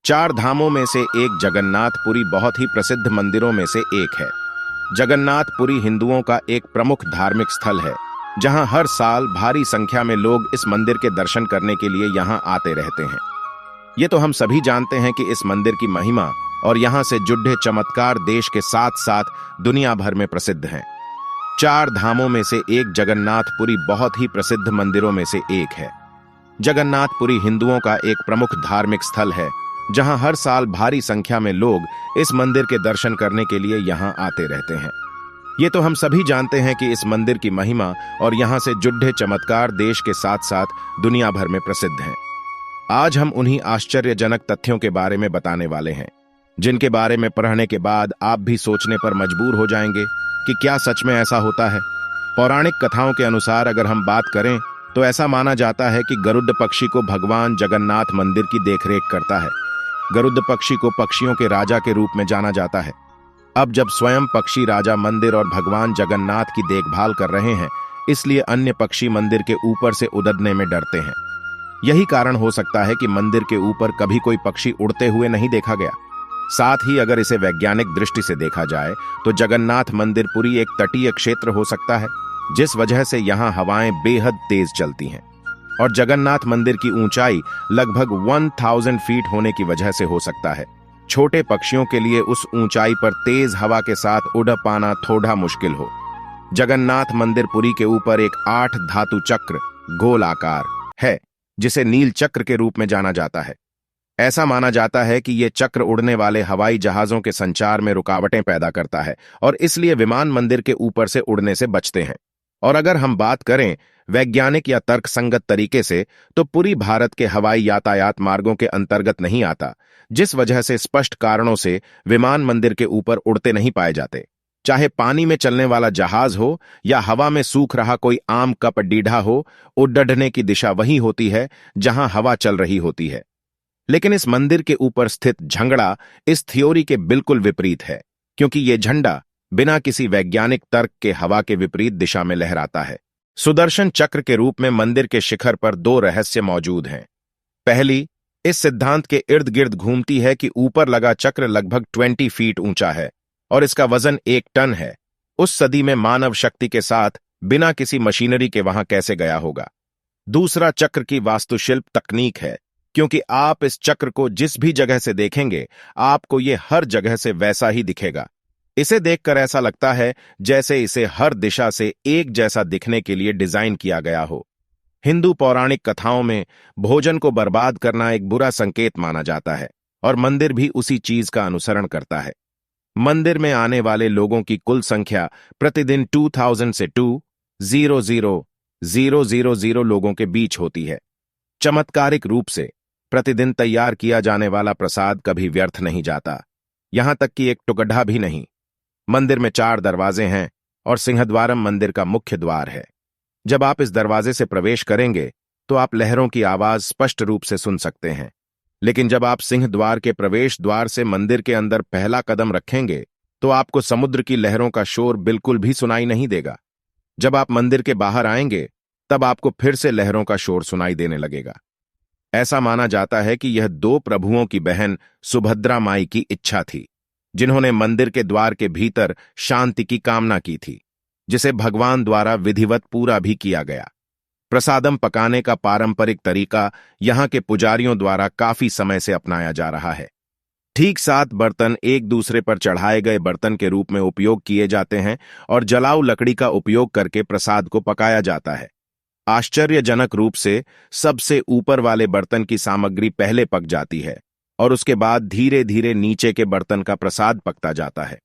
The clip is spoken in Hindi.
चार धामों में से एक जगन्नाथपुरी बहुत ही प्रसिद्ध मंदिरों में से एक है। जगन्नाथपुरी हिंदुओं का एक प्रमुख धार्मिक स्थल है, जहां हर साल भारी संख्या में लोग इस मंदिर के दर्शन करने के लिए यहां आते रहते हैं। ये तो हम सभी जानते हैं कि इस मंदिर की महिमा और यहां से जुड़े चमत्कार देश के साथ साथ दुनिया भर में प्रसिद्ध हैं। चार धामों में से एक जगन्नाथपुरी बहुत ही प्रसिद्ध मंदिरों में से एक है। जगन्नाथपुरी हिंदुओं का एक प्रमुख धार्मिक स्थल है, जहां हर साल भारी संख्या में लोग इस मंदिर के दर्शन करने के लिए यहां आते रहते हैं। ये तो हम सभी जानते हैं कि इस मंदिर की महिमा और यहां से जुड़े चमत्कार देश के साथ साथ दुनिया भर में प्रसिद्ध हैं। आज हम उन्हीं आश्चर्यजनक तथ्यों के बारे में बताने वाले हैं, जिनके बारे में पढ़ने के बाद आप भी सोचने पर मजबूर हो जाएंगे कि क्या सच में ऐसा होता है। पौराणिक कथाओं के अनुसार अगर हम बात करें तो ऐसा माना जाता है कि गरुड़ पक्षी को भगवान जगन्नाथ मंदिर की देखरेख करता है। गरुड़ पक्षी को पक्षियों के राजा के रूप में जाना जाता है। अब जब स्वयं पक्षी राजा मंदिर और भगवान जगन्नाथ की देखभाल कर रहे हैं, इसलिए अन्य पक्षी मंदिर के ऊपर से उड़ने में डरते हैं। यही कारण हो सकता है कि मंदिर के ऊपर कभी कोई पक्षी उड़ते हुए नहीं देखा गया। साथ ही अगर इसे वैज्ञानिक दृष्टि से देखा जाए तो जगन्नाथ मंदिर पुरी एक तटीय क्षेत्र हो सकता है, जिस वजह से यहाँ हवाएं बेहद तेज चलती हैं। और जगन्नाथ मंदिर की ऊंचाई लगभग 1000 फीट होने की वजह से हो सकता है छोटे पक्षियों के लिए उस ऊंचाई पर तेज हवा के साथ उड़ पाना थोड़ा मुश्किल हो। जगन्नाथ मंदिर पुरी के ऊपर एक 8 धातु चक्र गोल आकार है, जिसे नील चक्र के रूप में जाना जाता है। ऐसा माना जाता है कि यह चक्र उड़ने वाले हवाई जहाजों के संचार में रुकावटें पैदा करता है और इसलिए विमान मंदिर के ऊपर से उड़ने से बचते हैं। और अगर हम बात करें वैज्ञानिक या तर्कसंगत तरीके से, तो पुरी भारत के हवाई यातायात मार्गों के अंतर्गत नहीं आता, जिस वजह से स्पष्ट कारणों से विमान मंदिर के ऊपर उड़ते नहीं पाए जाते। चाहे पानी में चलने वाला जहाज हो या हवा में सूख रहा कोई आम का पडीढ़ा हो, उड़ने की दिशा वही होती है जहां हवा चल रही होती है। लेकिन इस मंदिर के ऊपर स्थित झंडा इस थ्योरी के बिल्कुल विपरीत है, क्योंकि यह झंडा बिना किसी वैज्ञानिक तर्क के हवा के विपरीत दिशा में लहराता है। सुदर्शन चक्र के रूप में मंदिर के शिखर पर 2 रहस्य मौजूद हैं। पहली इस सिद्धांत के इर्द गिर्द घूमती है कि ऊपर लगा चक्र लगभग 20 फीट ऊंचा है और इसका वजन 1 टन है। उस सदी में मानव शक्ति के साथ बिना किसी मशीनरी के वहां कैसे गया होगा। दूसरा चक्र की वास्तुशिल्प तकनीक है, क्योंकि आप इस चक्र को जिस भी जगह से देखेंगे आपको यह हर जगह से वैसा ही दिखेगा। इसे देखकर ऐसा लगता है जैसे इसे हर दिशा से एक जैसा दिखने के लिए डिजाइन किया गया हो। हिंदू पौराणिक कथाओं में भोजन को बर्बाद करना एक बुरा संकेत माना जाता है और मंदिर भी उसी चीज का अनुसरण करता है। मंदिर में आने वाले लोगों की कुल संख्या प्रतिदिन 2000 से 2,000,000 लोगों के बीच होती है। चमत्कारिक रूप से प्रतिदिन तैयार किया जाने वाला प्रसाद कभी व्यर्थ नहीं जाता, यहां तक कि एक टुकड़ा भी नहीं। मंदिर में 4 दरवाजे हैं और सिंहद्वारम मंदिर का मुख्य द्वार है। जब आप इस दरवाजे से प्रवेश करेंगे तो आप लहरों की आवाज स्पष्ट रूप से सुन सकते हैं, लेकिन जब आप सिंह द्वार के प्रवेश द्वार से मंदिर के अंदर पहला कदम रखेंगे तो आपको समुद्र की लहरों का शोर बिल्कुल भी सुनाई नहीं देगा। जब आप मंदिर के बाहर आएंगे तब आपको फिर से लहरों का शोर सुनाई देने लगेगा। ऐसा माना जाता है कि यह 2 प्रभुओं की बहन सुभद्रा माई की इच्छा थी, जिन्होंने मंदिर के द्वार के भीतर शांति की कामना की थी, जिसे भगवान द्वारा विधिवत पूरा भी किया गया। प्रसादम पकाने का पारंपरिक तरीका यहां के पुजारियों द्वारा काफी समय से अपनाया जा रहा है। ठीक 7 बर्तन एक दूसरे पर चढ़ाए गए बर्तन के रूप में उपयोग किए जाते हैं और जलाऊ लकड़ी का उपयोग करके प्रसाद को पकाया जाता है। आश्चर्यजनक रूप से सबसे ऊपर वाले बर्तन की सामग्री पहले पक जाती है और उसके बाद धीरे धीरे नीचे के बर्तन का प्रसाद पकता जाता है।